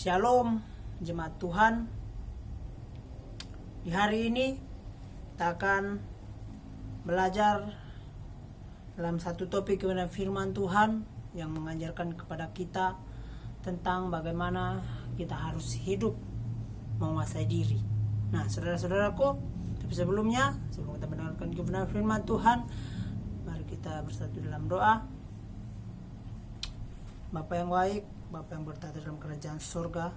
Shalom jemaat Tuhan. Di hari ini kita akan belajar dalam satu topik kebenaran firman Tuhan yang mengajarkan kepada kita tentang bagaimana kita harus hidup menguasai diri. Nah, saudara-saudaraku, tapi sebelum kita mendengarkan kebenaran firman Tuhan, mari kita bersatu dalam doa. Bapa yang baik, Bapa yang bertata dalam kerajaan surga,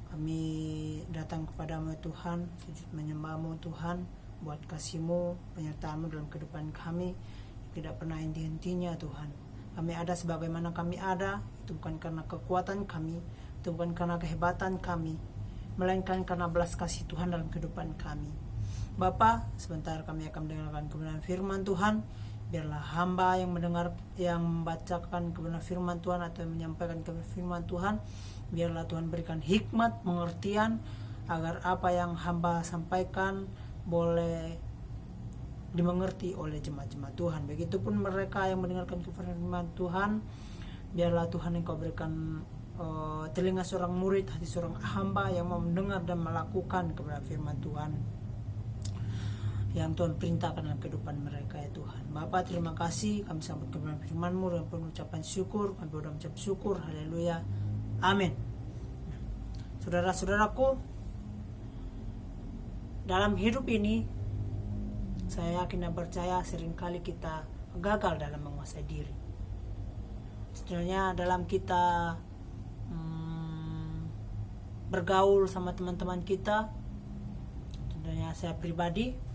kami datang kepadamu Tuhan, sujud menyembahmu Tuhan, buat kasih-Mu, penyertaan-Mu dalam kehidupan kami, tidak pernah henti-hentinya Tuhan. Kami ada sebagaimana kami ada, itu bukan karena kekuatan kami, itu bukan karena kehebatan kami, melainkan karena belas kasih Tuhan dalam kehidupan kami. Bapa, sebentar kami akan mendengarkan kebenaran firman Tuhan. Biarlah hamba yang mendengar, yang membacakan kebenaran firman Tuhan atau yang menyampaikan kebenaran firman Tuhan, biarlah Tuhan berikan hikmat, pengertian, agar apa yang hamba sampaikan boleh dimengerti oleh jemaat-jemaat Tuhan. Begitupun mereka yang mendengarkan kebenaran firman Tuhan, biarlah Tuhan Engkau berikan telinga seorang murid, hati seorang hamba yang mau mendengar dan melakukan kebenaran firman Tuhan yang Tuhan perintahkan dalam kehidupan mereka ya Tuhan. Bapa, terima kasih, kami sambut kebenaran firman-Mu dengan penuh ucapan syukur. Kami berdoa mengucap syukur, haleluya, amin. Saudara-saudaraku, dalam hidup ini saya yakin dan percaya seringkali kita gagal dalam menguasai diri. Sebenarnya dalam kita bergaul sama teman-teman kita, tentunya saya pribadi,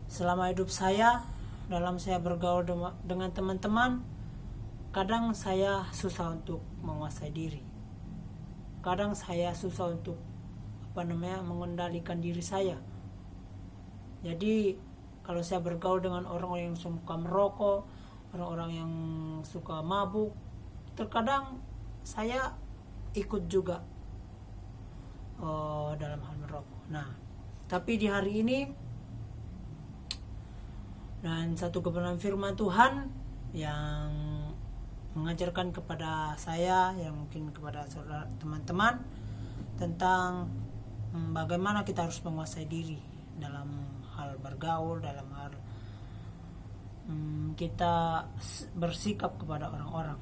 selama hidup saya, dalam saya bergaul dengan teman-teman, kadang saya susah untuk menguasai diri. Kadang saya susah untuk mengendalikan diri saya. Jadi kalau saya bergaul dengan orang-orang yang suka merokok, orang-orang yang suka mabuk, terkadang saya ikut juga dalam hal merokok. Nah, tapi di hari ini, dan satu kebenaran firman Tuhan yang mengajarkan kepada saya, yang mungkin kepada saudara teman-teman, tentang bagaimana kita harus menguasai diri dalam hal bergaul, dalam hal kita bersikap kepada orang-orang.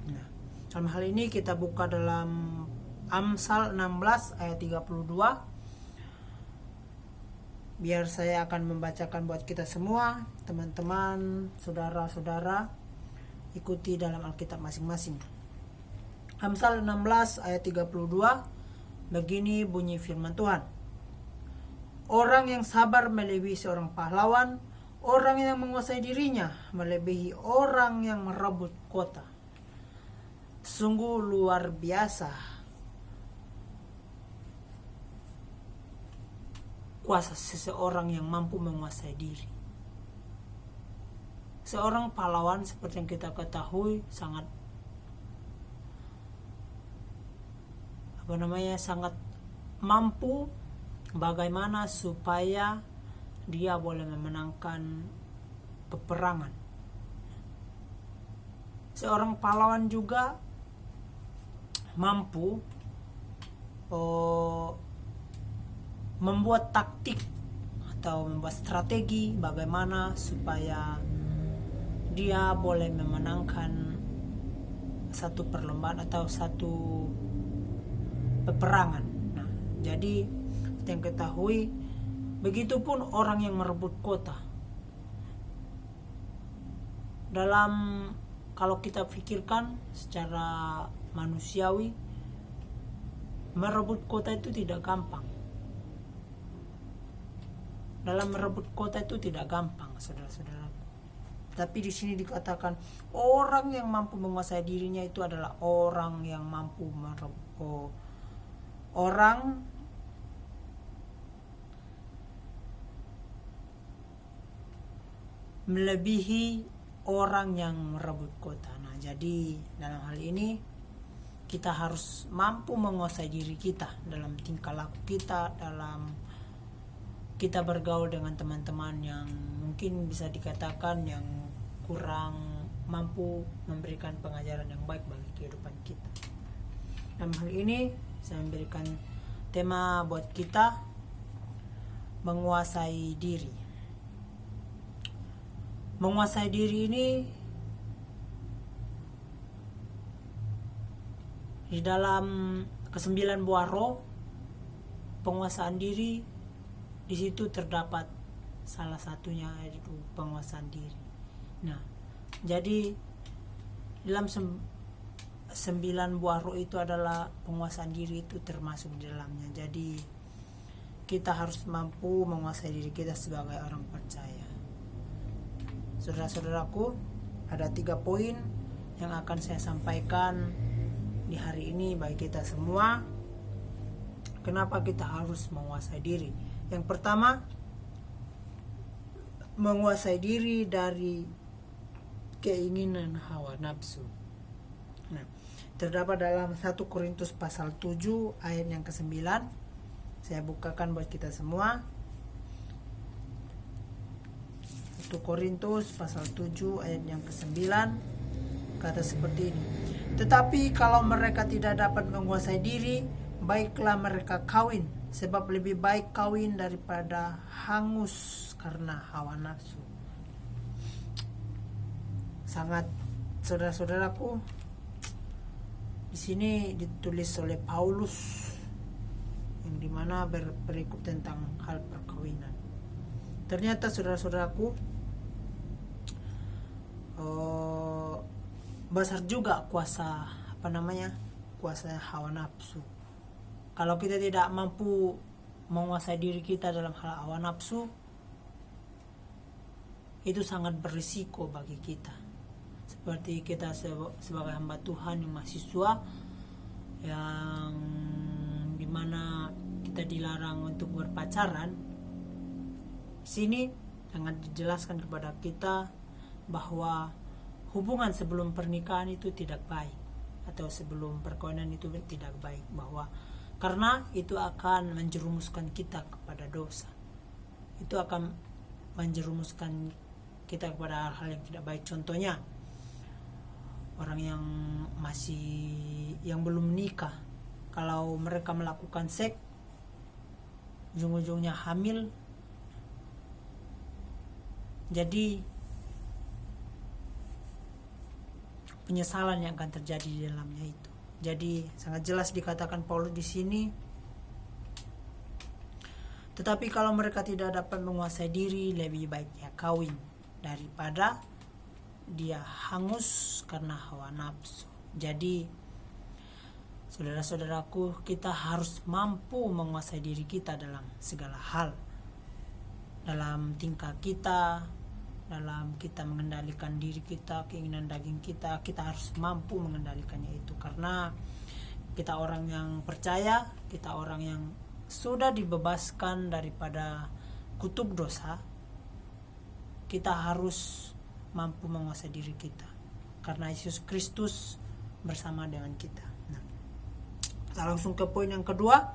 Nah, dalam hal ini kita buka dalam Amsal 16 ayat 32. Biar saya akan membacakan buat kita semua, teman-teman, saudara-saudara, ikuti dalam Alkitab masing-masing. Amsal 16 ayat 32, begini bunyi firman Tuhan. Orang yang sabar melebihi seorang pahlawan, orang yang menguasai dirinya melebihi orang yang merebut kota. Sungguh luar biasa kuasa seseorang yang mampu menguasai diri. Seorang pahlawan seperti yang kita ketahui sangat sangat mampu bagaimana supaya dia boleh memenangkan peperangan. Seorang pahlawan juga mampu membuat taktik atau membuat strategi bagaimana supaya dia boleh memenangkan satu perlombaan atau satu peperangan. Nah, jadi yang ketahui, begitupun orang yang merebut kota. Kalau kita pikirkan secara manusiawi, merebut kota itu tidak gampang. Dalam merebut kota itu tidak gampang, saudara-saudara. Tapi di sini dikatakan orang yang mampu menguasai dirinya itu adalah orang yang mampu merebut, orang melebihi orang yang merebut kota. Nah, jadi dalam hal ini kita harus mampu menguasai diri kita dalam tingkah laku kita, dalam kita bergaul dengan teman-teman yang mungkin bisa dikatakan yang kurang mampu memberikan pengajaran yang baik bagi kehidupan kita. Dalam hal ini saya memberikan tema buat kita, menguasai diri. Menguasai diri ini di dalam ke-9 buah roh, penguasaan diri, di situ terdapat salah satunya yaitu penguasaan diri. Nah, jadi dalam 9 buah roh itu adalah penguasaan diri, itu termasuk di dalamnya. Jadi kita harus mampu menguasai diri kita sebagai orang percaya. Saudara-saudaraku, ada 3 poin yang akan saya sampaikan di hari ini bagi kita semua. Kenapa kita harus menguasai diri? Yang pertama, menguasai diri dari keinginan hawa nafsu. Nah, terdapat dalam 1 Korintus pasal 7 ayat yang ke-9. Saya bukakan buat kita semua. 1 Korintus pasal 7 ayat yang ke-9 kata seperti ini. Tetapi kalau mereka tidak dapat menguasai diri, baiklah mereka kawin, sebab lebih baik kawin daripada hangus karena hawa nafsu. Sangat, saudara-saudaraku, di sini ditulis oleh Paulus yang dimana berikut tentang hal perkawinan. Ternyata saudara-saudaraku, besar juga kuasa kuasa hawa nafsu. Kalau kita tidak mampu menguasai diri kita dalam hal hawa nafsu, itu sangat berisiko bagi kita. Seperti kita sebagai hamba Tuhan yang mahasiswa, yang dimana kita dilarang untuk berpacaran. Di sini sangat dijelaskan kepada kita bahwa hubungan sebelum pernikahan itu tidak baik, atau sebelum perkawinan itu tidak baik, bahwa karena itu akan menjerumuskan kita kepada dosa. Itu akan menjerumuskan kita kepada hal-hal yang tidak baik. Contohnya, orang yang belum menikah, kalau mereka melakukan seks, ujung-ujungnya hamil, jadi penyesalan yang akan terjadi di dalamnya itu. Jadi sangat jelas dikatakan Paulus di sini. Tetapi kalau mereka tidak dapat menguasai diri, lebih baik dia kawin daripada dia hangus karena hawa nafsu. Jadi saudara-saudaraku, kita harus mampu menguasai diri kita dalam segala hal. Dalam tingkah kita, dalam kita mengendalikan diri kita, keinginan daging kita, kita harus mampu mengendalikannya itu. Karena kita orang yang percaya, kita orang yang sudah dibebaskan daripada kutuk dosa, kita harus mampu menguasai diri kita. Karena Yesus Kristus bersama dengan kita. Nah, kita langsung ke poin yang kedua.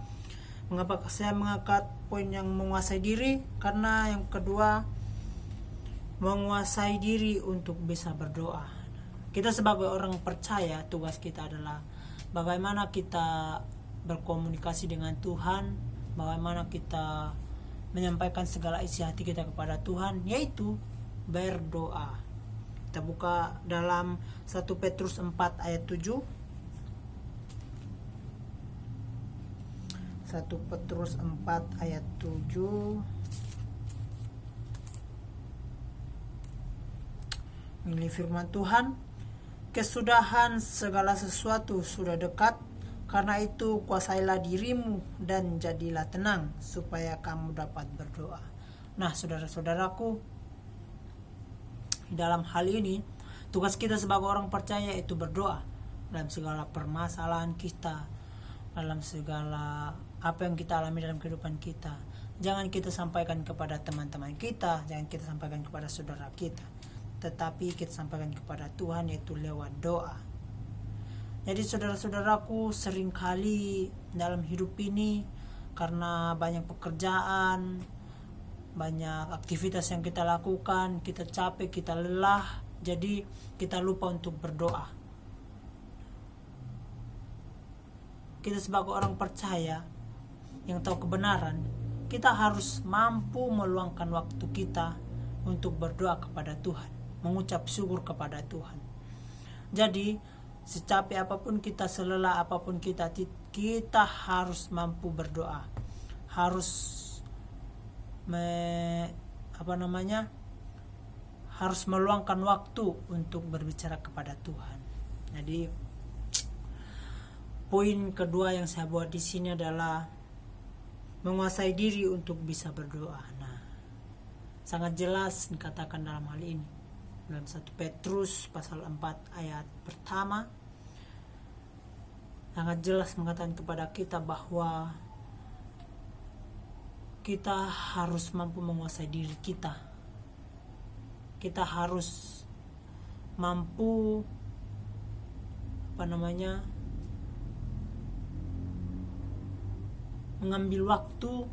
Mengapa saya mengangkat poin yang menguasai diri? Karena yang kedua, menguasai diri untuk bisa berdoa. Kita sebagai orang percaya, tugas kita adalah bagaimana kita berkomunikasi dengan Tuhan, bagaimana kita menyampaikan segala isi hati kita kepada Tuhan, yaitu berdoa. Kita buka dalam 1 Petrus 4 ayat 7. 1 Petrus 4 ayat 7. Ini firman Tuhan, kesudahan segala sesuatu sudah dekat, karena itu kuasailah dirimu dan jadilah tenang supaya kamu dapat berdoa. Nah, saudara-saudaraku, dalam hal ini tugas kita sebagai orang percaya itu berdoa dalam segala permasalahan kita, dalam segala apa yang kita alami dalam kehidupan kita. Jangan kita sampaikan kepada teman-teman kita, jangan kita sampaikan kepada saudara kita, tetapi kita sampaikan kepada Tuhan, yaitu lewat doa. Jadi saudara-saudaraku, seringkali dalam hidup ini karena banyak pekerjaan, banyak aktivitas yang kita lakukan, kita capek, kita lelah, jadi kita lupa untuk berdoa. kita sebagai orang percaya yang tahu kebenaran, kita harus mampu meluangkan waktu kita untuk berdoa kepada Tuhan, mengucap syukur kepada Tuhan. Jadi secapek apapun kita, selelah apapun kita harus mampu berdoa, harus harus meluangkan waktu untuk berbicara kepada Tuhan. Jadi poin kedua yang saya buat di sini adalah menguasai diri untuk bisa berdoa. Nah, sangat jelas dikatakan dalam hal ini dalam 1 Petrus pasal 4 ayat pertama, sangat jelas mengatakan kepada kita bahwa kita harus mampu menguasai diri kita. Kita harus mampu mengambil waktu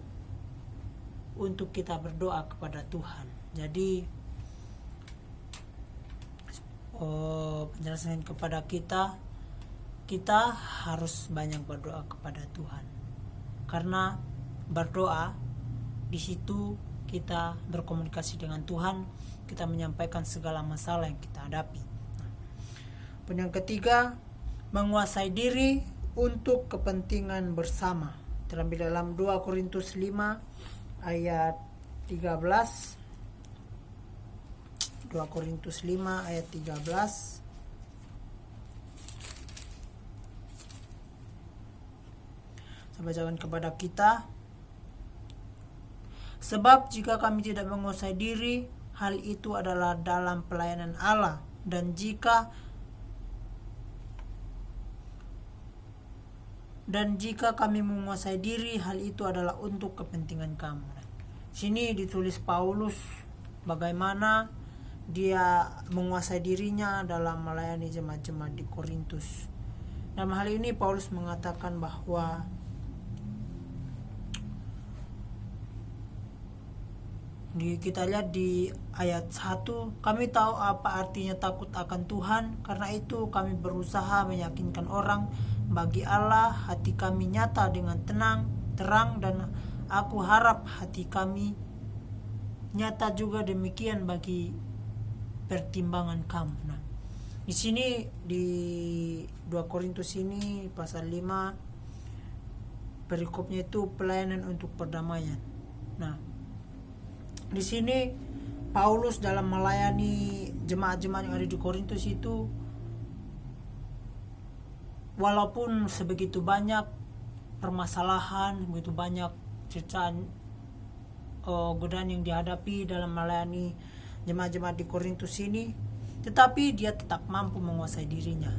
untuk kita berdoa kepada Tuhan. Jadi penjelasan kepada kita harus banyak berdoa kepada Tuhan, karena berdoa di situ kita berkomunikasi dengan Tuhan, kita menyampaikan segala masalah yang kita hadapi. Yang ketiga, menguasai diri untuk kepentingan bersama. Terambil dalam 2 Korintus 5 ayat 13. 2 Korintus 5 ayat 13. Saya bacakan kepada kita. Sebab jika kami tidak menguasai diri, hal itu adalah dalam pelayanan Allah, dan jika kami menguasai diri, hal itu adalah untuk kepentingan kamu. Sini ditulis Paulus bagaimana dia menguasai dirinya dalam melayani jemaat-jemaat di Korintus. Dalam hal ini Paulus mengatakan bahwa kita lihat di ayat 1, kami tahu apa artinya takut akan Tuhan, karena itu kami berusaha meyakinkan orang bagi Allah, hati kami nyata dengan terang, dan aku harap hati kami nyata juga demikian bagi pertimbangan kamu. Nah, di sini di 2 Korintus ini pasal 5 perikopnya itu pelayanan untuk perdamaian. Nah, di sini Paulus dalam melayani jemaat-jemaat yang ada di Korintus itu, walaupun sebegitu banyak permasalahan, begitu banyak cercaan godaan yang dihadapi dalam melayani jemaat-jemaat di Korintus ini, tetapi dia tetap mampu menguasai dirinya.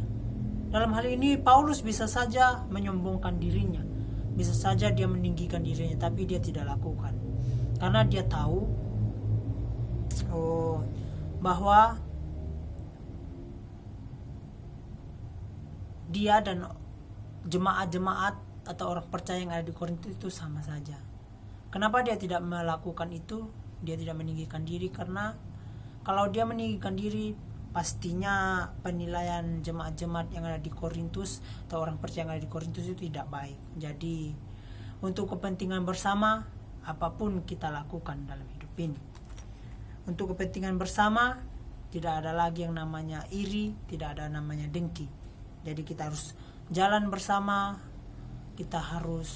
Dalam hal ini Paulus bisa saja menyombongkan dirinya, bisa saja dia meninggikan dirinya, tapi dia tidak lakukan, karena dia tahu bahwa dia dan jemaat-jemaat atau orang percaya yang ada di Korintus itu sama saja. Kenapa dia tidak melakukan itu? Dia tidak meninggikan diri, karena kalau dia meninggikan diri, pastinya penilaian jemaat-jemaat yang ada di Korintus atau orang percaya yang ada di Korintus itu tidak baik. Jadi untuk kepentingan bersama, apapun kita lakukan dalam hidup ini, untuk kepentingan bersama, tidak ada lagi yang namanya iri, tidak ada namanya dengki. Jadi kita harus jalan bersama, kita harus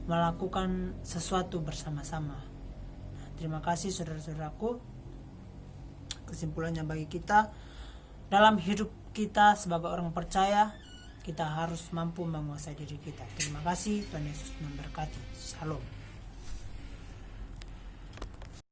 melakukan sesuatu bersama-sama. Nah, terima kasih saudara-saudaraku. Kesimpulannya bagi kita, dalam hidup kita sebagai orang percaya, kita harus mampu menguasai diri kita. Terima kasih, Tuhan Yesus memberkati. Shalom.